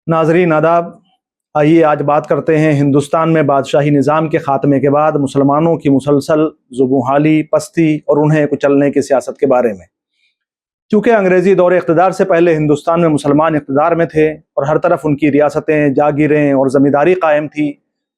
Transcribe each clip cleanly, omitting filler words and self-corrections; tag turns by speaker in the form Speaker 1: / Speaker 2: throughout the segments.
Speaker 1: ناظرین آداب، آئیے آج بات کرتے ہیں ہندوستان میں بادشاہی نظام کے خاتمے کے بعد مسلمانوں کی مسلسل زبوں پستی اور انہیں کچلنے کی سیاست کے بارے میں۔ چونکہ انگریزی دور اقتدار سے پہلے ہندوستان میں مسلمان اقتدار میں تھے اور ہر طرف ان کی ریاستیں، جاگیریں اور زمینداری قائم تھی،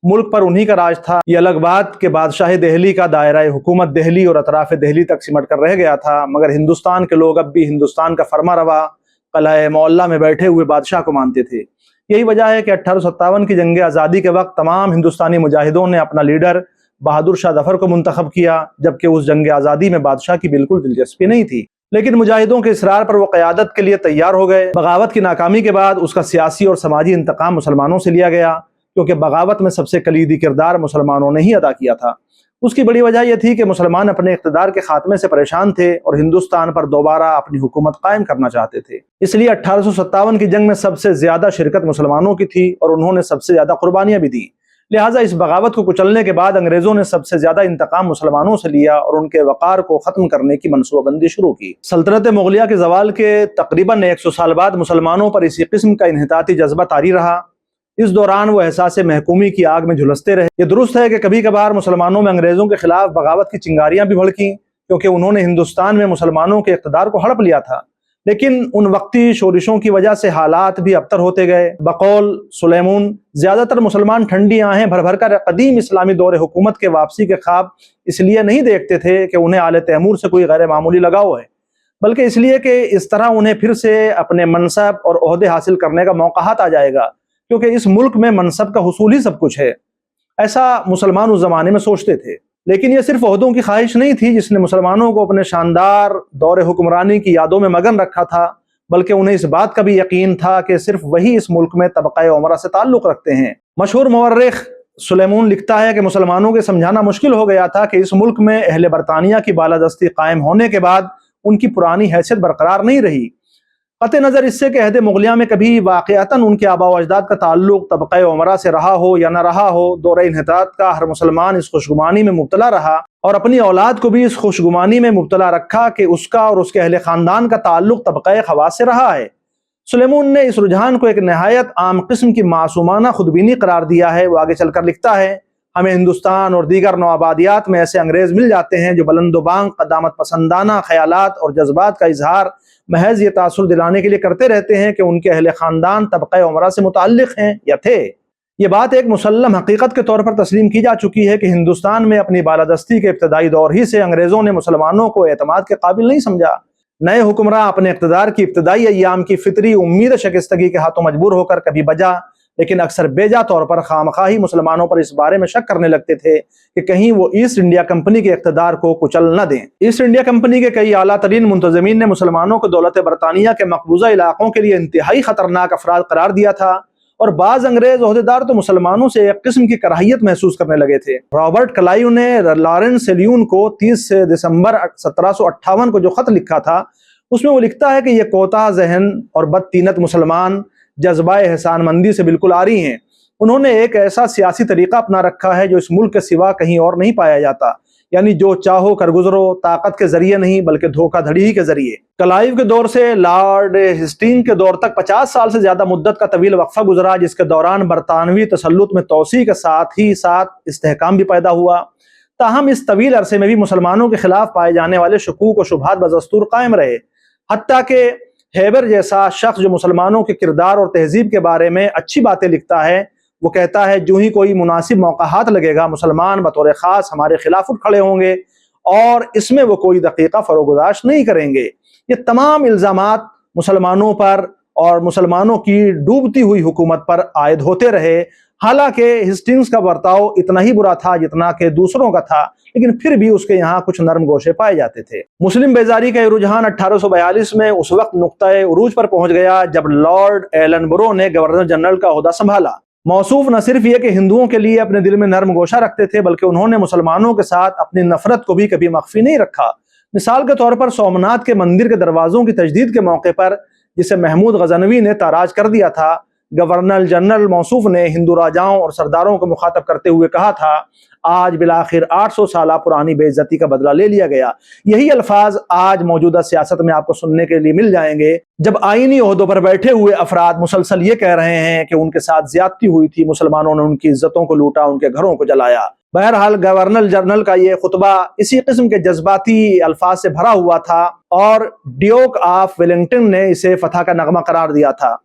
Speaker 1: ملک پر انہی کا راج تھا۔ یہ الگ بات کہ بادشاہ دہلی کا دائرہ حکومت دہلی اور اطراف دہلی تک سمٹ کر رہ گیا تھا، مگر ہندوستان کے لوگ اب بھی ہندوستان کا فرما روا قلعہ معلیٰ میں بیٹھے ہوئے بادشاہ کو مانتے تھے۔ یہی وجہ ہے کہ 1857 کی جنگ آزادی کے وقت تمام ہندوستانی مجاہدوں نے اپنا لیڈر بہادر شاہ ظفر کو منتخب کیا، جبکہ اس جنگ آزادی میں بادشاہ کی بالکل دلچسپی نہیں تھی، لیکن مجاہدوں کے اصرار پر وہ قیادت کے لیے تیار ہو گئے۔ بغاوت کی ناکامی کے بعد اس کا سیاسی اور سماجی انتقام مسلمانوں سے لیا گیا، کیونکہ بغاوت میں سب سے کلیدی کردار مسلمانوں نے ہی ادا کیا تھا۔ اس کی بڑی وجہ یہ تھی کہ مسلمان اپنے اقتدار کے خاتمے سے پریشان تھے اور ہندوستان پر دوبارہ اپنی حکومت قائم کرنا چاہتے تھے۔ اس لیے 1857 کی جنگ میں سب سے زیادہ شرکت مسلمانوں کی تھی اور انہوں نے سب سے زیادہ قربانیاں بھی دیں۔ لہٰذا اس بغاوت کو کچلنے کے بعد انگریزوں نے سب سے زیادہ انتقام مسلمانوں سے لیا اور ان کے وقار کو ختم کرنے کی منصوبہ بندی شروع کی۔ سلطنت مغلیہ کے زوال کے تقریباً 100 سال بعد مسلمانوں پر اسی قسم کا انحطاطی جذبہ طاری رہا۔ اس دوران وہ احساس محکومی کی آگ میں جھلستے رہے۔ یہ درست ہے کہ کبھی کبھار مسلمانوں میں انگریزوں کے خلاف بغاوت کی چنگاریاں بھی بھڑکیں، کیونکہ انہوں نے ہندوستان میں مسلمانوں کے اقتدار کو ہڑپ لیا تھا، لیکن ان وقتی شورشوں کی وجہ سے حالات بھی ابتر ہوتے گئے۔ بقول سلیمون، زیادہ تر مسلمان ٹھنڈی آنکھیں بھر بھر کر قدیم اسلامی دور حکومت کے واپسی کے خواب اس لیے نہیں دیکھتے تھے کہ انہیں آل تیمور سے کوئی غیر معمولی لگاؤ ہے، بلکہ اس لیے کہ اس طرح انہیں پھر سے اپنے منصب اور عہدے حاصل کرنے کا موقع ہاتھ آ جائے گا، کیونکہ اس ملک میں منصب کا حصول ہی سب کچھ ہے۔ ایسا مسلمان اس زمانے میں سوچتے تھے، لیکن یہ صرف عہدوں کی خواہش نہیں تھی جس نے مسلمانوں کو اپنے شاندار دور حکمرانی کی یادوں میں مگن رکھا تھا، بلکہ انہیں اس بات کا بھی یقین تھا کہ صرف وہی اس ملک میں طبقہ عمرہ سے تعلق رکھتے ہیں۔ مشہور مورخ سلیمون لکھتا ہے کہ مسلمانوں کے سمجھانا مشکل ہو گیا تھا کہ اس ملک میں اہل برطانیہ کی بالادستی قائم ہونے کے بعد ان کی پرانی حیثیت برقرار نہیں رہی، قطع نظر اس سے کہ عہد مغلیہ میں کبھی واقعتاً ان کے آباء و اجداد کا تعلق طبقہ عمرہ سے رہا ہو یا نہ رہا ہو۔ دور انحطاط کا ہر مسلمان اس خوشگمانی میں مبتلا رہا اور اپنی اولاد کو بھی اس خوشگمانی میں مبتلا رکھا کہ اس کا اور اس کے اہل خاندان کا تعلق طبقہ خواص سے رہا ہے۔ سلیمون نے اس رجحان کو ایک نہایت عام قسم کی معصومانہ خودبینی قرار دیا ہے۔ وہ آگے چل کر لکھتا ہے، ہمیں ہندوستان اور دیگر نوآبادیات میں ایسے انگریز مل جاتے ہیں جو بلند و بانگ قدامت پسندانہ خیالات اور جذبات کا اظہار محض یہ تاثر دلانے کے لیے کرتے رہتے ہیں کہ ان کے اہل خاندان طبقہ عمرہ سے متعلق ہیں یا تھے۔ یہ بات ایک مسلم حقیقت کے طور پر تسلیم کی جا چکی ہے کہ ہندوستان میں اپنی بالادستی کے ابتدائی دور ہی سے انگریزوں نے مسلمانوں کو اعتماد کے قابل نہیں سمجھا۔ نئے حکمراں اپنے اقتدار کی ابتدائی ایام کی فطری امید شکستگی کے ہاتھوں مجبور ہو کر کبھی بجا لیکن اکثر بیجا طور پر خامخواہی مسلمانوں پر اس بارے میں شک کرنے لگتے تھے کہ کہیں وہ ایسٹ انڈیا کمپنی کے اقتدار کو کچل نہ دیں۔ ایسٹ انڈیا کمپنی کے کئی اعلیٰ ترین منتظمین نے مسلمانوں کو دولت برطانیہ کے مقبوضہ علاقوں کے لیے انتہائی خطرناک افراد قرار دیا تھا، اور بعض انگریز عہدیدار تو مسلمانوں سے ایک قسم کی کراہیت محسوس کرنے لگے تھے۔ رابرٹ کلائیو نے لارنس سیلیون کو 30 دسمبر 1758 کو جو خط لکھا تھا، اس میں وہ لکھتا ہے کہ یہ کوتاہ ذہن اور بدطینت مسلمان جذبہ احسان مندی سے بالکل عاری ہیں۔ انہوں نے ایک ایسا سیاسی طریقہ اپنا رکھا ہے جو اس ملک کے سوا کہیں اور نہیں پایا جاتا، یعنی جو چاہو کر گزرو، طاقت کے ذریعے نہیں بلکہ دھوکہ دھڑی ہی کے ذریعے۔ کلائیو کے دور سے لارڈ ہسٹنگ کے دور تک 50 سال سے زیادہ مدت کا طویل وقفہ گزرا، جس کے دوران برطانوی تسلط میں توسیع کے ساتھ ہی ساتھ استحکام بھی پیدا ہوا۔ تاہم اس طویل عرصے میں بھی مسلمانوں کے خلاف پائے جانے والے شکوک و شبہات بدستور قائم رہے، حتیٰ کہ ہیبر جیسا شخص جو مسلمانوں کے کردار اور تہذیب کے بارے میں اچھی باتیں لکھتا ہے، وہ کہتا ہے جو ہی کوئی مناسب موقع ہاتھ لگے گا مسلمان بطور خاص ہمارے خلاف اٹھ کھڑے ہوں گے اور اس میں وہ کوئی دقیقہ فروگزاشت نہیں کریں گے۔ یہ تمام الزامات مسلمانوں پر اور مسلمانوں کی ڈوبتی ہوئی حکومت پر عائد ہوتے رہے، حالانکہ ہسٹنگز کا برتاؤ اتنا ہی برا تھا جتنا کہ دوسروں کا تھا، لیکن پھر بھی اس کے یہاں کچھ نرم گوشے پائے جاتے تھے۔ مسلم بیزاری کا یہ رجحان 1842 میں اس وقت نقطۂ عروج پر پہنچ گیا جب لارڈ ایلن برو نے گورنر جنرل کا عہدہ سنبھالا۔ موصوف نہ صرف یہ کہ ہندوؤں کے لیے اپنے دل میں نرم گوشہ رکھتے تھے، بلکہ انہوں نے مسلمانوں کے ساتھ اپنی نفرت کو بھی کبھی مخفی نہیں رکھا۔ مثال کے طور پر سومناتھ کے مندر کے دروازوں کی تجدید کے موقع پر، جسے محمود غزنوی نے تاراج کر دیا تھا، گورنر جنرل موصوف نے ہندو راجاؤں اور سرداروں کو مخاطب کرتے ہوئے کہا تھا، آج بالآخر 800 سالہ پرانی بے عزتی کا بدلہ لے لیا گیا۔ یہی الفاظ آج موجودہ سیاست میں آپ کو سننے کے لیے مل جائیں گے، جب آئینی عہدوں پر بیٹھے ہوئے افراد مسلسل یہ کہہ رہے ہیں کہ ان کے ساتھ زیادتی ہوئی تھی، مسلمانوں نے ان کی عزتوں کو لوٹا، ان کے گھروں کو جلایا۔ بہرحال گورنر جنرل کا یہ خطبہ اسی قسم کے جذباتی الفاظ سے بھرا ہوا تھا اور ڈیوک آف ویلنگٹن نے اسے فتح کا نغمہ قرار دیا تھا۔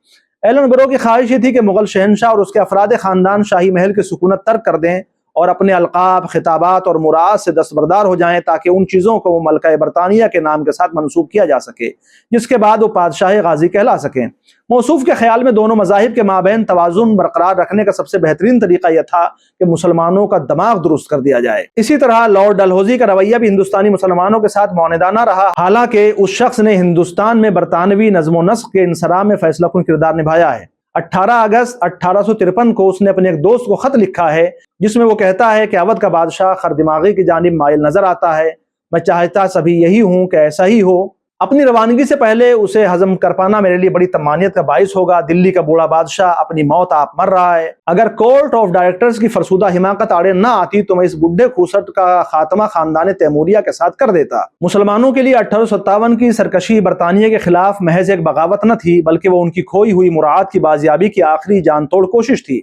Speaker 1: ایلن برو کی خواہش یہ تھی کہ مغل شہنشاہ اور اس کے افراد خاندان شاہی محل کی سکونت ترک کر دیں اور اپنے القاب، خطابات اور مراعات سے دستبردار ہو جائیں تاکہ ان چیزوں کو وہ ملکہ برطانیہ کے نام کے ساتھ منسوب کیا جا سکے جس کے بعد وہ بادشاہ غازی کہلا سکیں۔ موصوف کے خیال میں دونوں مذاہب کے مابین توازن برقرار رکھنے کا سب سے بہترین طریقہ یہ تھا کہ مسلمانوں کا دماغ درست کر دیا جائے۔ اسی طرح لارڈ ڈلہوزی کا رویہ بھی ہندوستانی مسلمانوں کے ساتھ معاندانہ رہا، حالانکہ اس شخص نے ہندوستان میں برطانوی نظم و نسق کے انصراف میں فیصلہ کن کردار نبھایا ہے۔ 18 اگست 1853 کو اس نے اپنے ایک دوست کو خط لکھا ہے جس میں وہ کہتا ہے کہ اودھ کا بادشاہ خردماغی کی جانب مائل نظر آتا ہے، میں چاہتا سبھی یہی ہوں کہ ایسا ہی ہو۔ اپنی روانگی سے پہلے اسے ہضم کر پانا میرے لیے بڑی طمانیت کا باعث ہوگا۔ دلی کا بوڑھا بادشاہ اپنی موت آپ مر رہا ہے، اگر کورٹ آف ڈائریکٹرز کی فرسودہ حماقت آڑے نہ آتی تو میں اس بڈھے کھوسٹ کا خاتمہ خاندان تیموریہ کے ساتھ کر دیتا۔ مسلمانوں کے لیے 1857 کی سرکشی برطانیہ کے خلاف محض ایک بغاوت نہ تھی بلکہ وہ ان کی کھوئی ہوئی مراعات کی بازیابی کی آخری جان توڑ کوشش تھی۔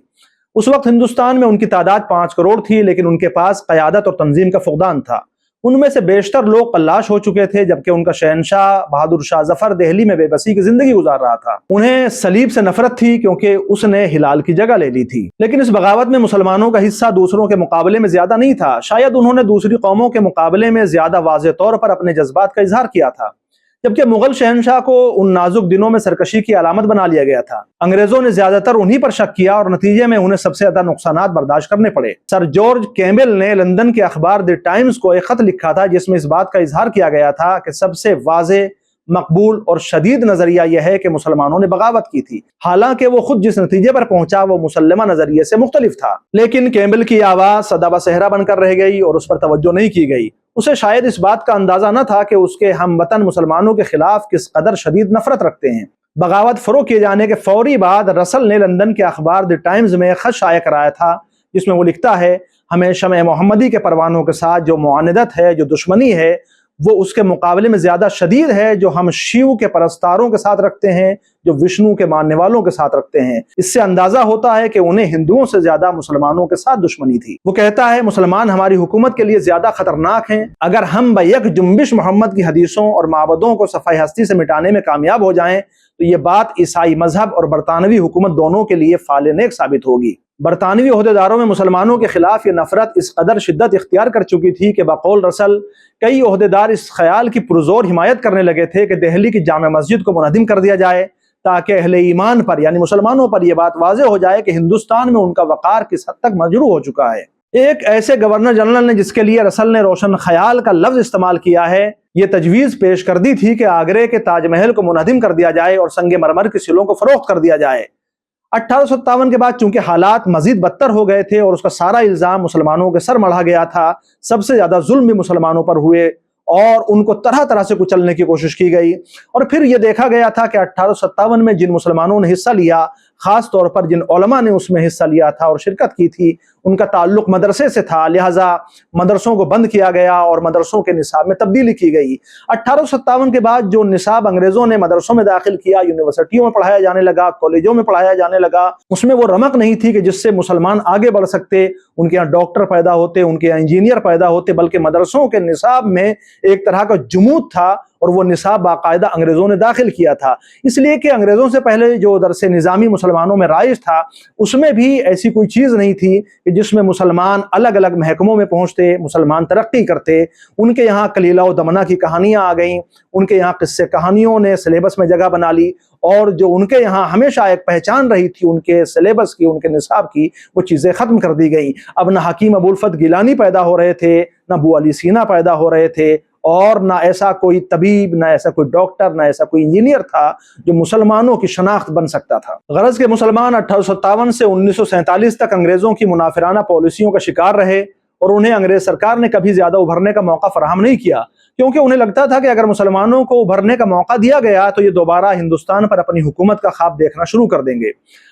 Speaker 1: اس وقت ہندوستان میں ان کی تعداد 5 کروڑ تھی، لیکن ان کے پاس قیادت اور تنظیم کا فقدان تھا۔ ان میں سے بیشتر لوگ پلاش ہو چکے تھے، جبکہ ان کا شہنشاہ بہادر شاہ ظفر دہلی میں بے بسی کی زندگی گزار رہا تھا۔ انہیں صلیب سے نفرت تھی کیونکہ اس نے ہلال کی جگہ لے لی تھی، لیکن اس بغاوت میں مسلمانوں کا حصہ دوسروں کے مقابلے میں زیادہ نہیں تھا۔ شاید انہوں نے دوسری قوموں کے مقابلے میں زیادہ واضح طور پر اپنے جذبات کا اظہار کیا تھا، جبکہ مغل شہنشاہ کو ان نازک دنوں میں سرکشی کی علامت بنا لیا گیا تھا۔ انگریزوں نے زیادہ تر انہی پر شک کیا اور نتیجے میں انہیں سب سے زیادہ نقصانات برداشت کرنے پڑے۔ سر جارج کیمبل نے لندن کے اخبار دی ٹائمز کو ایک خط لکھا تھا جس میں اس بات کا اظہار کیا گیا تھا کہ سب سے واضح، مقبول اور شدید نظریہ یہ ہے کہ مسلمانوں نے بغاوت کی تھی، حالانکہ وہ خود جس نتیجے پر پہنچا وہ مسلمہ نظریے سے مختلف تھا۔ لیکن کیمبل کی آواز سدا بصہرا بن کر رہ گئی اور اس پر توجہ نہیں کی گئی۔ اسے شاید اس بات کا اندازہ نہ تھا کہ اس کے ہم وطن مسلمانوں کے خلاف کس قدر شدید نفرت رکھتے ہیں۔ بغاوت فروغ کیے جانے کے فوری بعد رسل نے لندن کے اخبار دی ٹائمز میں خط شائع کرایا تھا جس میں وہ لکھتا ہے، ہمیں شمع محمدی کے پروانوں کے ساتھ جو معاندت ہے، جو دشمنی ہے، وہ اس کے مقابلے میں زیادہ شدید ہے جو ہم شیو کے پرستاروں کے ساتھ رکھتے ہیں، جو وشنو کے ماننے والوں کے ساتھ رکھتے ہیں۔ اس سے اندازہ ہوتا ہے کہ انہیں ہندوؤں سے زیادہ مسلمانوں کے ساتھ دشمنی تھی۔ وہ کہتا ہے، مسلمان ہماری حکومت کے لیے زیادہ خطرناک ہیں۔ اگر ہم بیک جنبش محمد کی حدیثوں اور معبدوں کو صفحہ ہستی سے مٹانے میں کامیاب ہو جائیں تو یہ بات عیسائی مذہب اور برطانوی حکومت دونوں کے لیے فال نیک ثابت ہوگی۔ برطانوی عہدیداروں میں مسلمانوں کے خلاف یہ نفرت اس قدر شدت اختیار کر چکی تھی کہ بقول رسل کئی عہدیدار اس خیال کی پرزور حمایت کرنے لگے تھے کہ دہلی کی جامع مسجد کو منہدم کر دیا جائے تاکہ اہل ایمان پر یعنی مسلمانوں پر یہ بات واضح ہو جائے کہ ہندوستان میں ان کا وقار کس حد تک مجروح ہو چکا ہے۔ ایک ایسے گورنر جنرل نے جس کے لیے رسل نے روشن خیال کا لفظ استعمال کیا ہے، یہ تجویز پیش کر دی تھی کہ آگرے کے تاج محل کو منہدم کر دیا جائے اور سنگ مرمر کی سلوں کو فروخت کر دیا جائے۔ 1857 کے بعد چونکہ حالات مزید بدتر ہو گئے تھے اور اس کا سارا الزام مسلمانوں کے سر مڑھا گیا تھا، سب سے زیادہ ظلم بھی مسلمانوں پر ہوئے اور ان کو طرح طرح سے کچلنے کی کوشش کی گئی۔ اور پھر یہ دیکھا گیا تھا کہ 1857 میں جن مسلمانوں نے حصہ لیا، خاص طور پر جن علماء نے اس میں حصہ لیا تھا اور شرکت کی تھی، ان کا تعلق مدرسے سے تھا، لہٰذا مدرسوں کو بند کیا گیا اور مدرسوں کے نصاب میں تبدیلی کی گئی۔ 1857 کے بعد جو نصاب انگریزوں نے مدرسوں میں داخل کیا، یونیورسٹیوں میں پڑھایا جانے لگا، کالجوں میں پڑھایا جانے لگا، اس میں وہ رمق نہیں تھی کہ جس سے مسلمان آگے بڑھ سکتے، ان کے یہاں ڈاکٹر پیدا ہوتے، ان کے یہاں انجینئر پیدا ہوتے، بلکہ مدرسوں کے نصاب میں ایک طرح کا جمود تھا اور وہ نصاب باقاعدہ انگریزوں نے داخل کیا تھا، اس لیے کہ انگریزوں سے پہلے جو درس نظامی مسلمانوں میں رائج تھا اس میں بھی ایسی کوئی چیز نہیں تھی کہ جس میں مسلمان الگ الگ محکموں میں پہنچتے، مسلمان ترقی کرتے۔ ان کے یہاں کلیلہ و دمنہ کی کہانیاں آ گئیں، ان کے یہاں قصے کہانیوں نے سلیبس میں جگہ بنا لی، اور جو ان کے یہاں ہمیشہ ایک پہچان رہی تھی ان کے سلیبس کی، ان کے نصاب کی، وہ چیزیں ختم کر دی گئیں۔ اب نہ حکیم ابوالفتح گیلانی پیدا ہو رہے تھے، نہ ابو علی سینا پیدا ہو رہے تھے، اور نہ ایسا کوئی طبیب، نہ ایسا کوئی ڈاکٹر، نہ ایسا کوئی انجینئر تھا جو مسلمانوں کی شناخت بن سکتا تھا۔ غرض کے مسلمان 1857 سے 1947 تک انگریزوں کی منافرانہ پالیسیوں کا شکار رہے اور انہیں انگریز سرکار نے کبھی زیادہ ابھرنے کا موقع فراہم نہیں کیا۔ کیونکہ انہیں لگتا تھا کہ اگر مسلمانوں کو ابھرنے کا موقع دیا گیا تو یہ دوبارہ ہندوستان پر اپنی حکومت کا خواب دیکھنا شروع کر دیں گے۔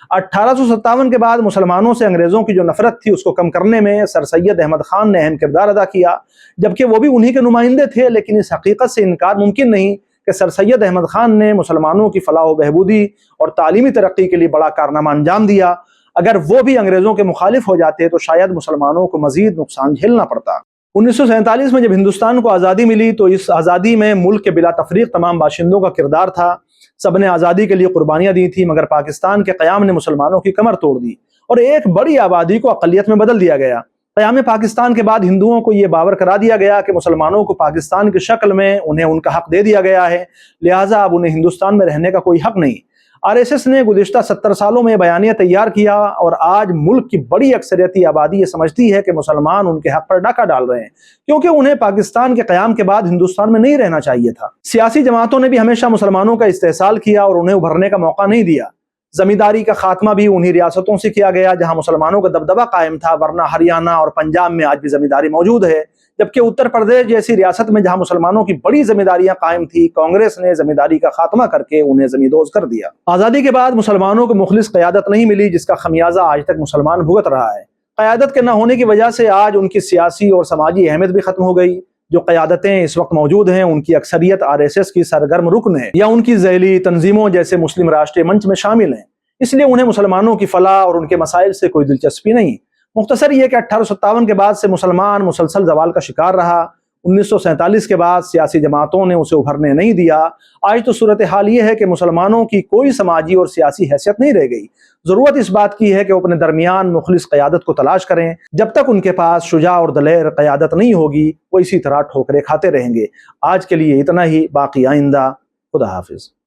Speaker 1: 1857 کے بعد مسلمانوں سے انگریزوں کی جو نفرت تھی اس کو کم کرنے میں سر سید احمد خان نے اہم کردار ادا کیا، جبکہ وہ بھی انہی کے نمائندے تھے، لیکن اس حقیقت سے انکار ممکن نہیں کہ سر سید احمد خان نے مسلمانوں کی فلاح و بہبودی اور تعلیمی ترقی کے لیے بڑا کارنامہ انجام دیا۔ اگر وہ بھی انگریزوں کے مخالف ہو جاتے تو شاید مسلمانوں کو مزید نقصان جھیلنا پڑتا۔ 1947 میں جب ہندوستان کو آزادی ملی تو اس آزادی میں ملک کے بلا تفریق تمام باشندوں کا کردار تھا۔ سب نے آزادی کے لیے قربانیاں دی تھیں، مگر پاکستان کے قیام نے مسلمانوں کی کمر توڑ دی اور ایک بڑی آبادی کو اقلیت میں بدل دیا گیا۔ قیام پاکستان کے بعد ہندوؤں کو یہ باور کرا دیا گیا کہ مسلمانوں کو پاکستان کی شکل میں انہیں ان کا حق دے دیا گیا ہے، لہٰذا اب انہیں ہندوستان میں رہنے کا کوئی حق نہیں۔ RSS نے گزشتہ 70 سالوں میں بیانیہ تیار کیا اور آج ملک کی بڑی اکثریتی آبادی یہ سمجھتی ہے کہ مسلمان ان کے حق پر ڈاکہ ڈال رہے ہیں، کیونکہ انہیں پاکستان کے قیام کے بعد ہندوستان میں نہیں رہنا چاہیے تھا۔ سیاسی جماعتوں نے بھی ہمیشہ مسلمانوں کا استحصال کیا اور انہیں ابھرنے کا موقع نہیں دیا۔ زمینداری کا خاتمہ بھی انہی ریاستوں سے کیا گیا جہاں مسلمانوں کا دبدبہ قائم تھا، ورنہ ہریانہ اور پنجاب میں آج بھی زمینداری موجود ہے، جبکہ اتر پردیش جیسی ریاست میں جہاں مسلمانوں کی بڑی زمینداریاں قائم تھی، کانگریس نے زمینداری کا خاتمہ کر کے انہیں زمیندوز کر دیا۔ آزادی کے بعد مسلمانوں کو مخلص قیادت نہیں ملی، جس کا خمیازہ آج تک مسلمان بھگت رہا ہے۔ قیادت کے نہ ہونے کی وجہ سے آج ان کی سیاسی اور سماجی اہمیت بھی ختم ہو گئی۔ جو قیادتیں اس وقت موجود ہیں ان کی اکثریت RSS کی سرگرم رکن ہے یا ان کی ذیلی تنظیموں جیسے مسلم راشٹریہ منچ میں شامل ہیں، اس لیے انہیں مسلمانوں کی فلاح اور ان کے مسائل سے کوئی دلچسپی نہیں۔ مختصر یہ کہ 1857 کے بعد سے مسلمان مسلسل زوال کا شکار رہا۔ 1947 کے بعد سیاسی جماعتوں نے اسے ابھرنے نہیں دیا۔ آج تو صورتحال یہ ہے کہ مسلمانوں کی کوئی سماجی اور سیاسی حیثیت نہیں رہ گئی۔ ضرورت اس بات کی ہے کہ وہ اپنے درمیان مخلص قیادت کو تلاش کریں۔ جب تک ان کے پاس شجاع اور دلیر قیادت نہیں ہوگی وہ اسی طرح ٹھوکریں کھاتے رہیں گے۔ آج کے لیے اتنا ہی، باقی آئندہ۔ خدا حافظ۔